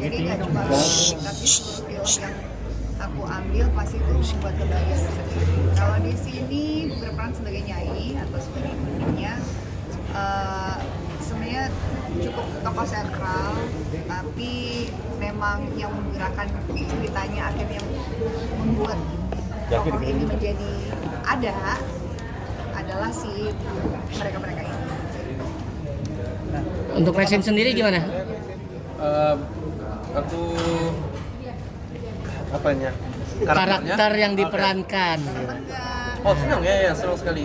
Jadi nggak cuma film, tapi film yang aku ambil pas itu buat kebayang sendiri. Kalau di sini berperan sebagai Nyai atau sebagai ibunya, sebenarnya cukup tokoh sentral, tapi memang yang menggerakkan ceritanya akhirnya membuat tokoh ini menjadi adalah si mereka-mereka ini. Untuk Maxim sendiri gimana? Aku apanya? Karakter yang diperankan. Oh senang ya senang sekali.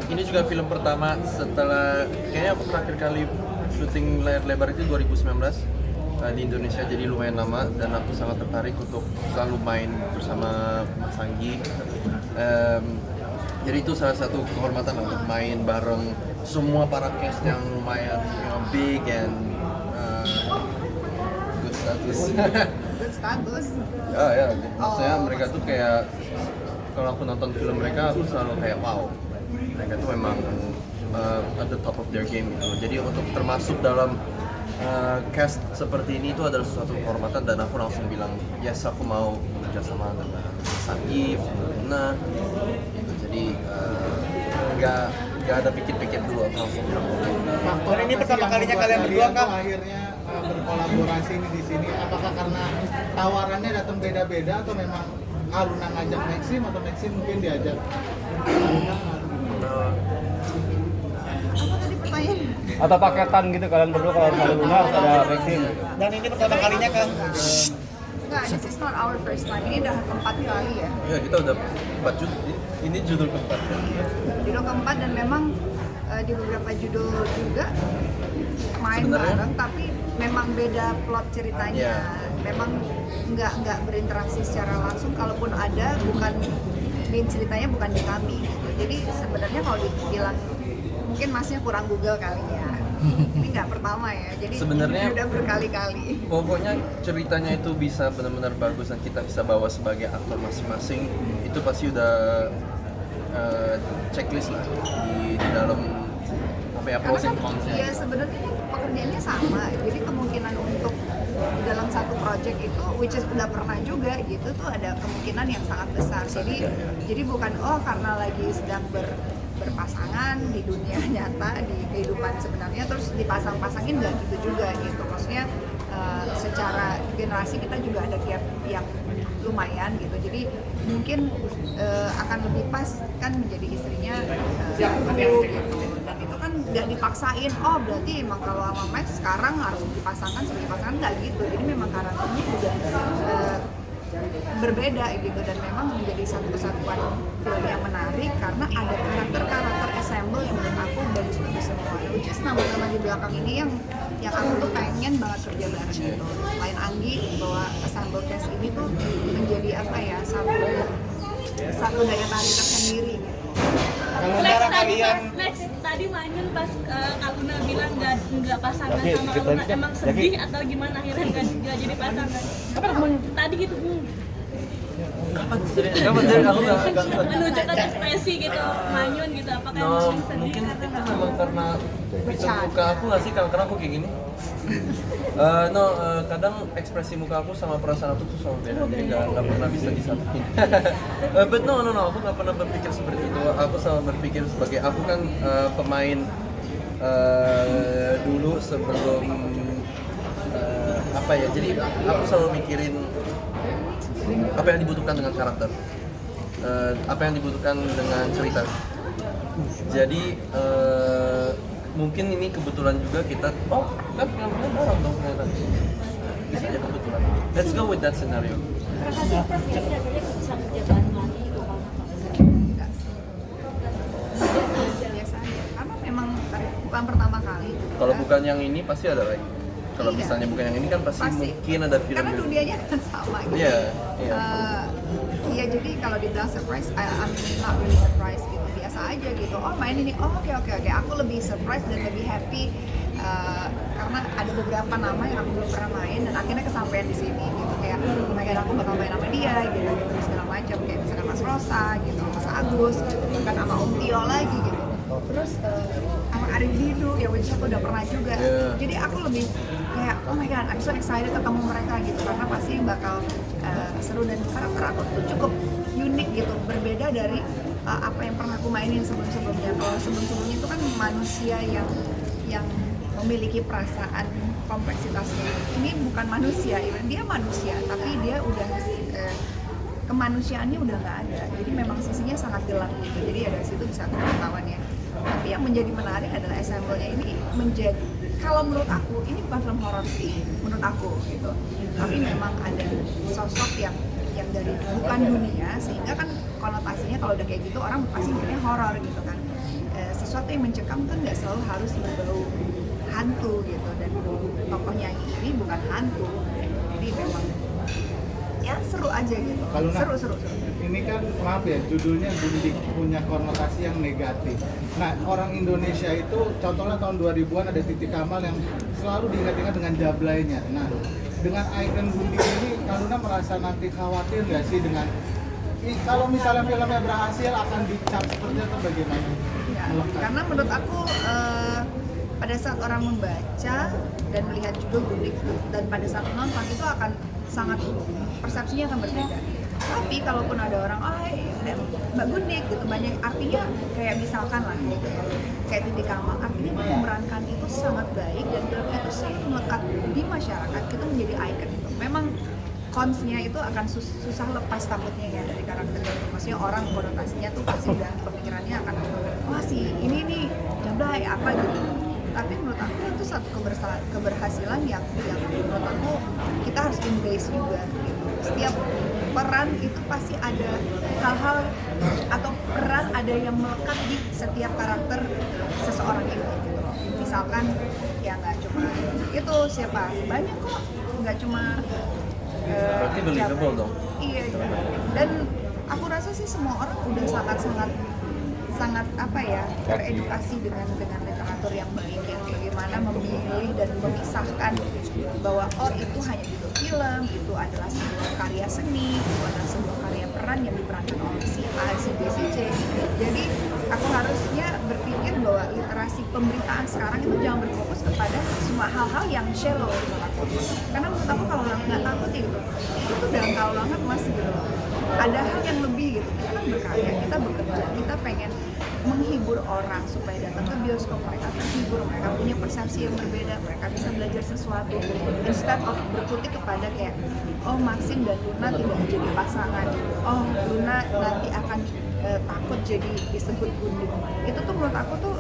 Ini juga film pertama setelah kayaknya aku terakhir kali syuting layar lebar itu 2019 di Indonesia, jadi lumayan lama dan aku sangat tertarik untuk selalu main bersama Mas Anggi. Jadi itu salah satu kehormatan untuk main bareng semua para cast yang lumayan big and good status. Good status. Ya, maksudnya mereka tuh kayak kalau aku nonton film mereka aku selalu kayak wow, mereka tuh memang at the top of their game gitu. Jadi untuk termasuk dalam cast seperti ini itu adalah suatu kehormatan dan aku langsung bilang yes, aku mau bekerjasama dengan Sagi, Luna gitu. Jadi nggak ada pikir-pikir dulu, aku langsung bilang Faktor ini pertama kalinya kalian berdua kan akhirnya berkolaborasi di sini. Apakah karena tawarannya datang beda-beda atau memang Aluna ngajak Maxim atau Maxim mungkin diajak? Apa tadi pertanyaannya? Atau paketan gitu kalian berdua, kalau ada Luna harus ada Maxim. Dan ini pertama kalinya kan? Enggak, this is not our first time. Ini udah keempat kali ya. ya kita udah 4 judul, ini judul keempat ya. Judul keempat dan memang di beberapa judul juga main Sebenarnya, bareng, tapi memang beda plot ceritanya. Yeah. Memang nggak berinteraksi secara langsung. Kalaupun ada, bukan main ceritanya bukan di kami. Jadi sebenarnya kalau dibilang mungkin masnya kurang Google kali ya. Ini nggak pertama ya. Jadi Sebenarnya udah berkali-kali. pokoknya ceritanya itu bisa benar-benar bagus dan kita bisa bawa sebagai aktor masing-masing, itu pasti udah checklist lah di dalam apa ya, pros Karena and kan cons-nya. ya sebenarnya pekerjaannya sama, jadi kemungkinan untuk dalam satu project itu, which is udah pernah juga gitu, tuh ada kemungkinan yang sangat besar. Jadi bukan karena lagi sedang berpasangan di dunia nyata, di kehidupan sebenarnya terus dipasang-pasangin, nggak gitu juga gitu. Maksudnya secara generasi kita juga ada gap yang lumayan gitu. Jadi mungkin akan lebih pas kan menjadi istrinya aku gitu. Dan itu kan nggak dipaksain, berarti emang kalau sama Max sekarang harus dipasangkan sebagai pasangan, nggak gitu. Jadi memang karakternya juga berbeda gitu, dan memang menjadi satu kesatuan film yang menarik karena ada karakter assemble yang menurut aku bagus-bagus semua. Which is nama-nama di belakang ini yang aku tuh pengen banget kerja bareng gitu. Selain Anggi, bahwa assemble cast ini tuh menjadi apa ya, satu daya tarik tersendiri gitu. Kalau Max cara tadi kalian pas Max tadi Manyun pas Kak Luna bilang nggak pasangan Oke, sama kita Luna, lanjutkan. emang sedih atau gimana akhirnya nggak jadi pasangan? Tadi gitu Kapan dari aku nggak menunjukkan ekspresi gitu Manyun gitu, apakah no, emang sedih mungkin karena itu memang karena fitur muka aku nggak sih, karena aku kayak gini. Kadang ekspresi muka aku sama perasaan aku tuh sama beda, jadi nggak pernah bisa disatuin. But no, aku nggak pernah berpikir seperti itu. Aku selalu berpikir sebagai aku kan pemain dulu sebelum apa ya, jadi aku selalu mikirin apa yang dibutuhkan dengan karakter, apa yang dibutuhkan dengan cerita. Jadi mungkin ini kebetulan juga kita kan film-film bareng dong ternyata, bisa aja kebetulan. Let's go with that scenario. Biasa aja, karena memang bukan pertama kali. Kalau bukan yang ini pasti ada lagi. Kalau Iya. misalnya bukan yang ini kan pasti mungkin ada film. Karena dunianya kan sama gitu. Iya. Iya, jadi kalau dibilang surprise, I'm not really surprised gitu, biasa aja gitu. Main ini, oke. Aku lebih surprise dan lebih happy karena ada beberapa nama yang aku belum pernah main dan akhirnya kesampaian di sini gitu. Kayak pengen aku bakal main sama dia gitu, segala macam, kayak misalkan Mas Rosa gitu, Mas Agus, bahkan sama Om Tio lagi gitu. Terus sama Arif Didu yang which aku udah pernah juga. Yeah. Jadi aku lebih kayak oh my god, I'm so excited ketemu mereka gitu karena pasti bakal seru dan karakter aku tuh cukup unik gitu, berbeda dari apa yang pernah aku mainin sebelum-sebelumnya. Kalau sebelum-sebelumnya itu kan manusia yang memiliki perasaan kompleksitasnya. Ini bukan manusia, dia manusia, tapi dia udah kemanusiaannya udah nggak ada. Jadi memang sisinya sangat gelap gitu. Jadi ya dari situ bisa ketahuan ya. Tapi yang menjadi menarik adalah ensemble-nya ini menjadi, kalau menurut aku ini bukan film horor sih, menurut aku gitu. Tapi memang ada sosok yang dari bukan dunia, sehingga kan konotasinya kalau udah kayak gitu orang pasti mikirnya horor gitu kan. Sesuatu yang mencekam kan nggak selalu harus berbau hantu gitu, dan tokohnya ini bukan hantu, jadi memang ya seru aja gitu. Kalau Seru. ini kan maaf ya, judulnya Gundik, punya konotasi yang negatif. Nah, orang Indonesia itu contohnya tahun 2000-an ada Titi Kamal yang selalu diingat-ingat dengan jablainya. Nah, dengan ikon Gundik ini Kaluna merasa nanti khawatir nggak sih dengan kalau misalnya filmnya berhasil akan dicap seperti itu bagaimana? Ya, karena menurut aku pada saat orang membaca dan melihat juga Gundik dan pada saat menonton itu akan sangat persepsinya akan berbeda. Tapi kalaupun ada orang, Mbak Gundik gitu, banyak artinya kayak misalkan lah gitu ya, kayak Titi Kamal, artinya memerankan itu sangat baik dan film itu sangat melekat di masyarakat, itu menjadi ikon itu. Memang cons-nya itu akan susah lepas takutnya ya dari karakter itu. Maksudnya orang konotasinya tuh pasti udah pemikirannya akan, wah si ini nih jablay apa gitu. Tapi menurut aku itu satu keberhasilan yang menurut aku kita harus embrace juga gitu. Setiap peran itu pasti ada hal-hal atau peran ada yang melekat di setiap karakter seseorang itu gitu loh. Misalkan ya nggak cuma itu siapa, banyak kok, nggak cuma Berarti believable dong. Iya, dan aku rasa sih semua orang udah sangat apa ya, teredukasi dengan literatur yang baik ya, bagaimana memilih dan memisahkan bahwa itu hanya film, itu adalah sebuah karya seni, itu adalah sebuah karya peran yang diperankan oleh si A, si B, si C. Jadi aku harusnya berpikir bahwa literasi pemberitaan sekarang itu jangan berfokus kepada semua hal-hal yang shallow gitu. Karena menurut aku kalau nggak takut itu dangkal banget mas gitu. Ada hal yang lebih gitu, kita kan berkarya, kita bekerja, kita pengen menghibur orang supaya datang ke bioskop, mereka terhibur, mereka punya persepsi yang berbeda, mereka bisa belajar sesuatu instead of berkutik kepada kayak Maxim dan Luna tidak jadi pasangan, Luna nanti akan takut jadi disebut Gundik. Itu tuh menurut aku tuh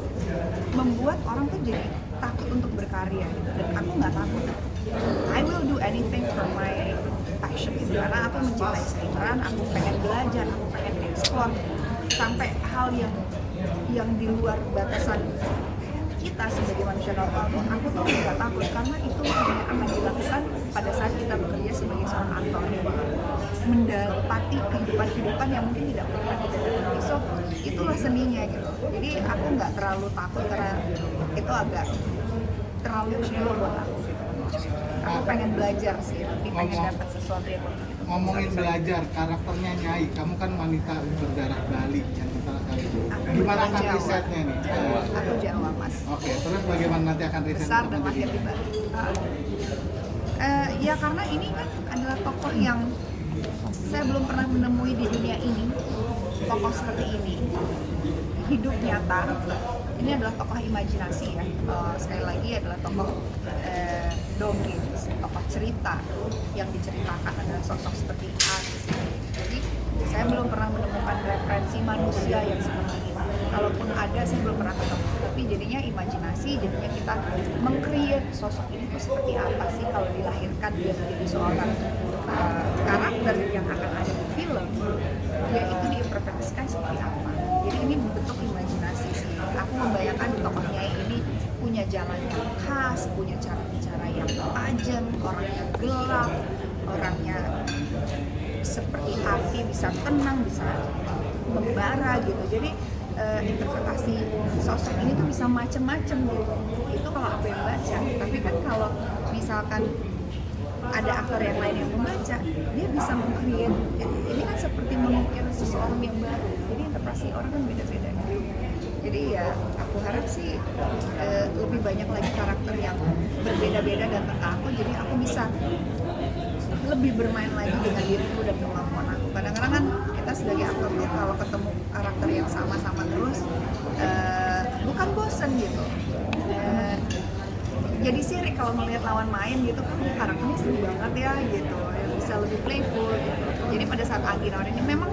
membuat orang tuh jadi takut untuk berkarya gitu. Dan aku nggak takut, I will do anything for my passion gitu, karena aku mencintai seniman, aku pengen belajar, aku pengen explore sampai hal yang di luar batasan kita sebagai manusia normal. Aku tuh nggak takut karena itu hanya akan dilakukan pada saat kita bekerja sebagai seorang aktor, mendapati kehidupan yang mungkin tidak pernah kita dapati. So itulah seninya gitu. Jadi aku nggak terlalu takut karena itu agak terlalu shallow buat aku. Aku pengen belajar sih, lebih pengen dapat sesuatu yang lebih. Ngomongin belajar, karakternya Nyai, kamu kan wanita berdarah Bali yang kita kali itu. Gimana akan risetnya nih? Aku Jawa mas. Oke, terus bagaimana nanti akan riset? Besar dan lahir di Bali. Ya karena ini kan adalah tokoh yang saya belum pernah menemui di dunia ini, tokoh seperti ini, hidup nyata. Ini adalah tokoh imajinasi ya, sekali lagi adalah tokoh dongeng, tokoh cerita yang diceritakan adalah sosok seperti A di sini. Jadi saya belum pernah menemukan referensi manusia yang seperti ini. Kalaupun ada, saya belum pernah ketemu. Tapi jadinya imajinasi, jadinya kita meng-create sosok ini tuh seperti apa sih kalau dilahirkan dia menjadi seorang karakter yang akan ada di film, dia itu diinterpretasikan seperti apa. Jadi ini bentuk imajinasi sih. Aku membayangkan tokohnya ini punya jalan yang khas, punya cara bicara yang tajam, orangnya gelap, orangnya seperti api, bisa tenang, bisa membara gitu. Jadi interpretasi sosok ini tuh bisa macem-macem gitu. Itu kalau aku yang baca. Tapi kan kalau misalkan ada aktor yang lain yang membaca, dia bisa meng-create. Ini kan seperti mengukir seseorang yang baru. Jadi interpretasi orang kan beda-beda gitu. Jadi ya aku harap sih lebih banyak lagi karakter yang berbeda-beda datang ke aku, jadi aku bisa lebih bermain lagi dengan diriku dan kemampuan aku. Kadang-kadang kan kita sebagai aktor tuh kalau ketemu karakter yang sama-sama terus bukan bosen gitu. Jadi sirik kalau melihat lawan main gitu kan, karakternya seru banget ya gitu, bisa lebih playful gitu. Jadi pada saat Anggi nawarin ini, memang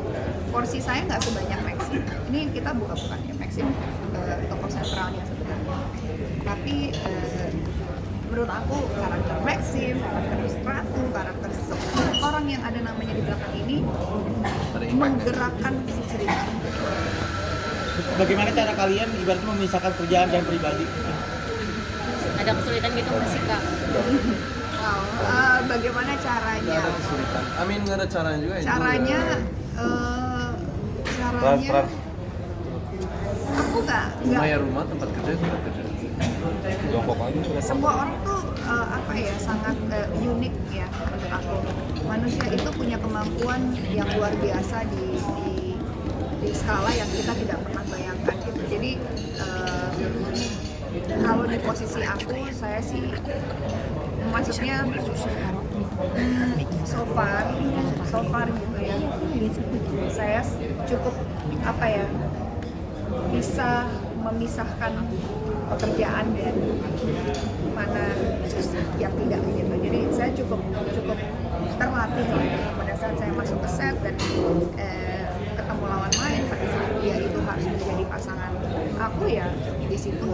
porsi saya nggak sebanyak Maxim. Ini kita buka-bukan ya, Maxim tokoh sentralnya sebenarnya. Tapi menurut aku karakter Maxim, karakter Ratu, karakter semua orang yang ada namanya di belakang ini menggerakkan si cerita. Bagaimana cara kalian ibaratnya memisahkan kerjaan dan pribadi? Ada kesulitan gitu nggak sih kak? Wow, bagaimana caranya? Nggak ada kesulitan. Nggak ada caranya juga. Caranya, Peran. aku nggak. Maya rumah, tempat kerja. Jongkok aja. Semua orang tuh sangat unik ya menurut aku. Manusia itu punya kemampuan yang luar biasa di skala yang kita tidak pernah bayangkan gitu. Jadi kalau di posisi aku, saya sih maksudnya so far gitu ya, saya cukup bisa memisahkan pekerjaan dan mana yang tidak gitu. Jadi saya cukup terlatih pada saat saya masuk ke set dan ketemu lawan main, pada saat dia itu harus menjadi pasangan aku ya di situ.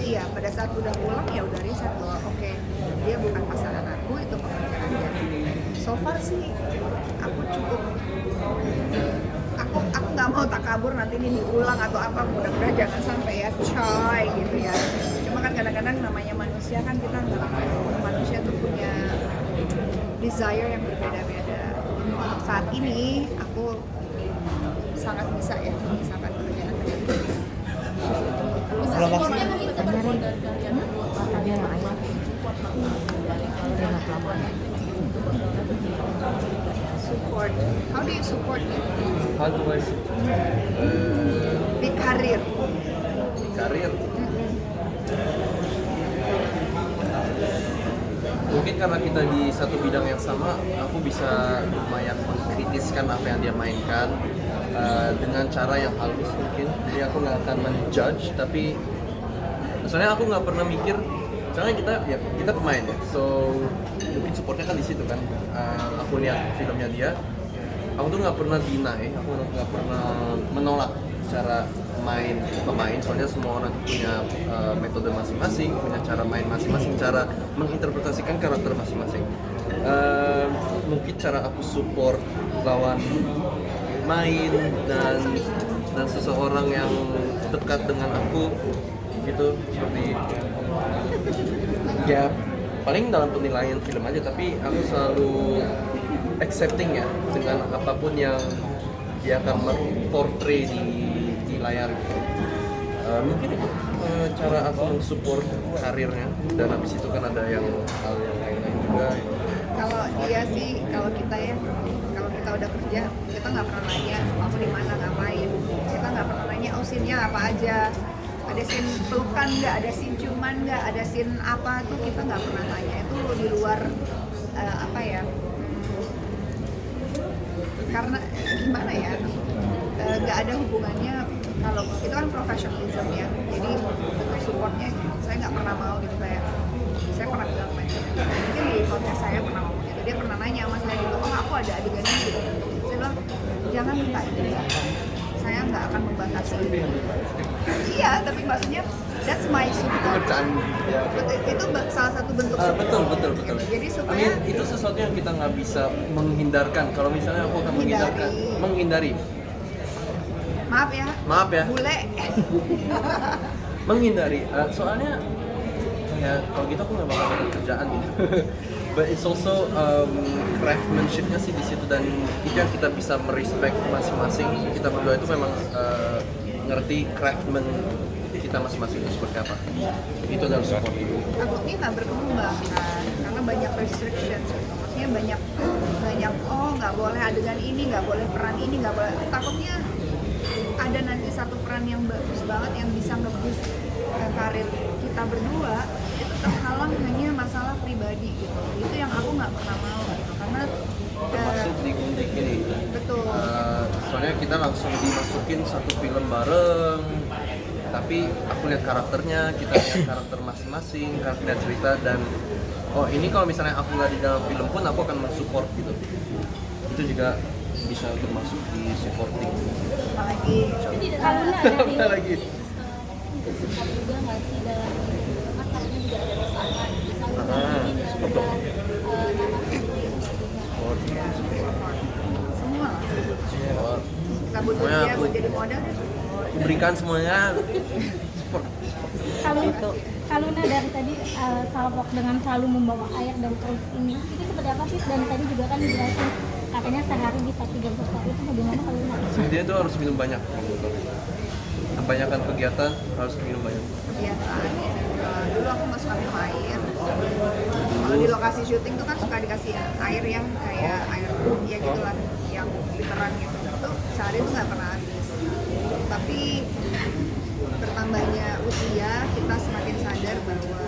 Iya, pada saat udah pulang ya udah riset bahwa oke, dia bukan pasangan aku, itu pekerjaan dia. So far sih aku nggak mau takabur nanti ini diulang atau apa, mudah-mudahan jangan sampai ya coy gitu ya. Cuma kan kadang-kadang namanya manusia kan, kita manusia tuh punya desire yang berbeda-beda. Untuk saat ini aku sangat bisa ya memisahkan pekerjaan dengan Kalau Maxim, support. How do you support me? How do I Di karir. karir? Mungkin karena kita di satu bidang yang sama, aku bisa lumayan mengkritiskan apa yang dia mainkan dengan cara yang halus mungkin. Jadi aku nggak akan menjudge, tapi soalnya aku nggak pernah mikir, soalnya kita pemain ya, so mungkin supportnya kan di situ kan. Aku lihat filmnya dia, aku tuh nggak pernah deny, aku nggak pernah menolak cara main pemain, soalnya semua orang punya metode masing-masing, punya cara main masing-masing, cara menginterpretasikan karakter masing-masing. Mungkin cara aku support lawan main dan seseorang yang dekat dengan aku gitu, seperti ya paling dalam penilaian film aja, tapi aku selalu accepting ya dengan apapun yang dia akan portray di layar gitu. Mungkin itu cara aku mensupport karirnya, dan habis itu kan ada hal yang lain-lain juga gitu. Kalau dia sih, kalau kita udah kerja, kita nggak pernah nanya kamu di mana ngapain, kita nggak pernah nanya scene-nya apa aja, ada scene pelukan nggak, ada scene ciuman nggak, ada scene apa tuh kita nggak pernah tanya. Itu di luar karena gimana ya, nggak ada hubungannya. Kalau itu kan profesionalism ya, jadi untuk supportnya saya nggak pernah mau gitu. Kayak saya pernah bilang mungkin di podcast saya pernah ngomong gitu, dia pernah nanya sama saya gitu, oh aku ada adegannya gitu. Saya bilang jangan minta itu, saya nggak akan membatasi. Iya, tapi maksudnya that's my support. Ya. Itu salah satu bentuk support. Betul. Jadi supaya itu sesuatu yang kita nggak bisa menghindarkan. Kalau misalnya aku akan menghindari. Maaf ya. Bule. Menghindari. Soalnya ya kalau gitu aku nggak bakal dapat kerjaan gitu. But it's also craftsmanship-nya sih di situ, dan itu yang kita bisa merespect masing-masing. Kita berdua itu memang ngerti craftsman kita masing-masing itu seperti apa. Itu adalah support. Takutnya nggak berkembang kan, karena banyak restrictions. Maksudnya banyak nggak boleh adegan ini, nggak boleh peran ini, nggak boleh. Takutnya ada nanti satu peran yang bagus banget yang bisa nge-boost karir kita berdua, itu terhalang hanya masalah pribadi gitu. Itu yang aku nggak pernah mau gitu, karena Termasuk di Gundik ini. betul. Soalnya kita langsung dimasukin satu film bareng, tapi aku lihat karakternya, kita lihat karakter masing-masing, karakter cerita, dan oh ini kalau misalnya aku nggak di dalam film pun aku akan mensupport gitu. Itu juga bisa termasuk di supporting. Apalagi Kalau nggak dari Apa lagi? untuk support juga nggak sih dalam masalahnya juga ada masalah misalnya Ah, mungkin support ada dong. tanah sendiri ya, semua lah. Oh, Kita butuh Semuanya dia aku- buat jadi modal deh. aku berikan semuanya. Support. kalau dari tadi salvok dengan selalu membawa air dan terus ini itu seperti apa sih, dan tadi juga kan dijelasin katanya sehari bisa 30 kali, itu bagaimana kalau Dia tuh harus minum banyak. Kebanyakan kegiatan harus minum banyak. Kebiasaan ya. Dulu aku nggak suka minum air. Kalau di lokasi syuting tuh kan suka dikasih air yang kayak air ya gitulah, yang literan gitu. Itu sehari tuh nggak pernah habis. Tapi bertambahnya usia, kita semakin sadar bahwa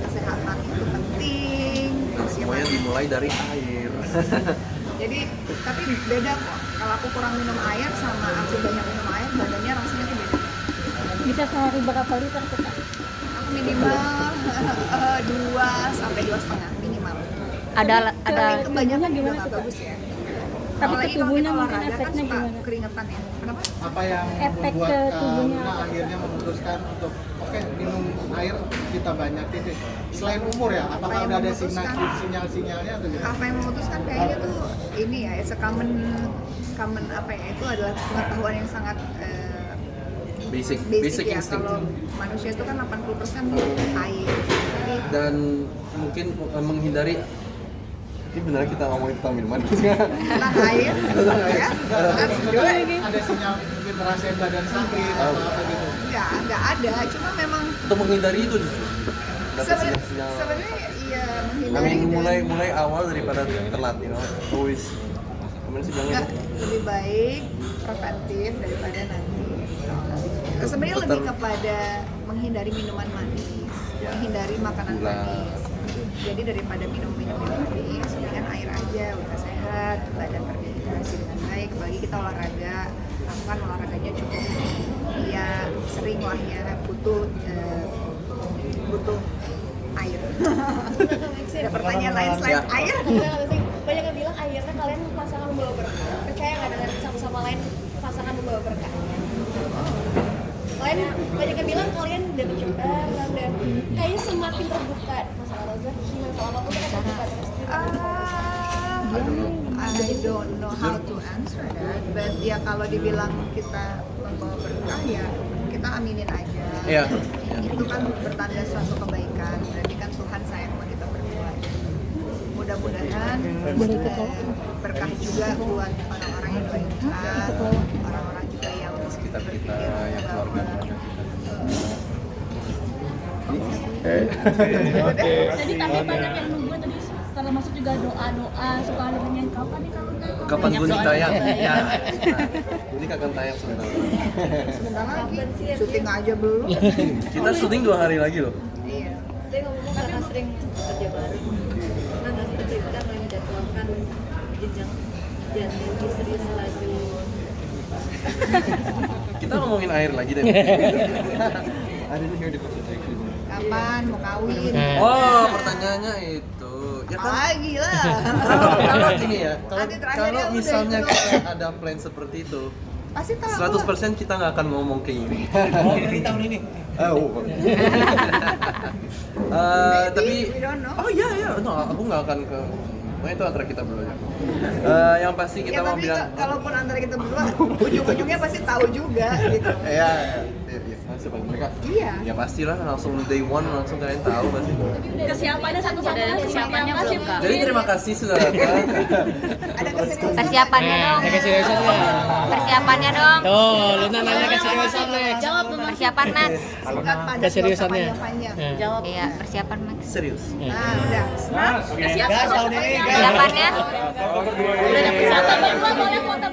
kesehatan itu penting. Dan semuanya dimulai dari air. Jadi, tapi beda kok. Kalau aku kurang minum air sama aku banyak minum air, badannya rasanya tuh beda. bisa sehari berapa liter tuh Kak? Aku minimal 2 sampai 2,5 minimal. Ada Tapi kebanyakan juga gimana nggak tuh, Kak? bagus ya. Tapi Apalagi ke kalau tubuhnya kita mungkin olahraga kan efeknya suka gimana? keringetan ya. Kenapa? Apa yang Efek membuat ke tubuhnya Luna apa? akhirnya memutuskan untuk oke minum air kita banyakin deh. Selain umur ya, apakah Apa yang udah ada memutuskan? sinyal-sinyalnya atau gimana? Apa yang memutuskan kayaknya tuh ini ya, common apa ya, itu adalah pengetahuan yang sangat Basic basic ya. instinct. Kalau manusia itu kan 80% air. Jadi Dan mungkin menghindari. Ini benar kita ngomongin tentang minuman. tentang air, ya, that's good. Ada sinyal mungkin ngerasain badan sakit atau apa gitu. Nggak ada. Cuma memang Untuk menghindari itu justru. Dapat sinyal-sinyal. sebenarnya iya I menghindari mean, dan- mulai awal daripada telat, you know. Always. Kemarin sih bilangnya Nggak, lebih baik preventif daripada nanti. Sebenarnya Betul. lebih kepada menghindari minuman manis, Ya. menghindari makanan Gula. manis. Jadi daripada minum manis, mendingan air aja, udah sehat, badan terhidrasi dengan baik. Apalagi kita olahraga, aku kan olahraganya cukup, ya sering lah ya butuh air. Ada pertanyaan lain selain Ya. air? Banyak yang bilang akhirnya kalian pasangan membawa berkah. Percaya nggak dengan satu sama lain pasangan membawa berkah? Kalian banyak yang bilang kalian udah bercepat dan kayaknya semakin terbuka masalah rezeki, masalah apapun kan terbuka terus. I don't know how to answer that, but ya kalau dibilang kita membawa berkah ya kita aminin aja. Iya. Itu kan bertanda suatu kebaikan, berarti kan Tuhan sayang sama kita berdua. Mudah-mudahan berkah juga buat orang-orang yang beriman, orang-orang juga yang di sekitar kita, berpikir yang bahwa keluarga. Tadi tapi banyak yang nunggu tadi termasuk juga doa suka ada nyanyi kau tadi kalau Kapan Gundik tayang? Ya. Ini akan tayang sebentar. sebentar lagi syuting aja belum. Kita syuting 2 hari lagi loh. Iya. Tapi ngomong karena sering kerja bareng, karena seperti kita mulai menjatuhkan jenjang dan lebih serius lagi. Kita ngomongin air lagi deh. I didn't hear the question actually. Kapan mau kawin? Oh, pertanyaannya itu. Ya kan Lagi lah. kalau gini ya, Nanti terakhir kalau ya udah misalnya itu. kita ada plan seperti itu, Pasti tahu. 100% kita nggak akan ngomong kayak gini. Dari tahun ini. Tapi we don't know. oh iya iya, no, aku nggak akan ke. Nah itu antara kita berdua. Yang pasti kita Ya mau tapi bilang. kalaupun antara kita berdua, ujung-ujungnya pasti tahu juga gitu. Iya, seperti mereka. Iya. Ya pastilah langsung day one langsung kalian tahu pasti. kesiapannya satu sama lain kesiapannya seperti belum, apa Kak. sih? Jadi terima kasih sudah datang. Ada keseriusan. Persiapannya dong. Ada keseriusannya. Persiapannya dong. Tuh, Luna nanya keseriusan Max. Persiapan Max. Singkat padat, Keseriusannya. nggak usah panjang-panjang. Nah. Jawab. Iya, persiapan Max. Serius. Nah, udah. Gas tahun ini. Persiapannya. Udah ada persiapan berdua boleh foto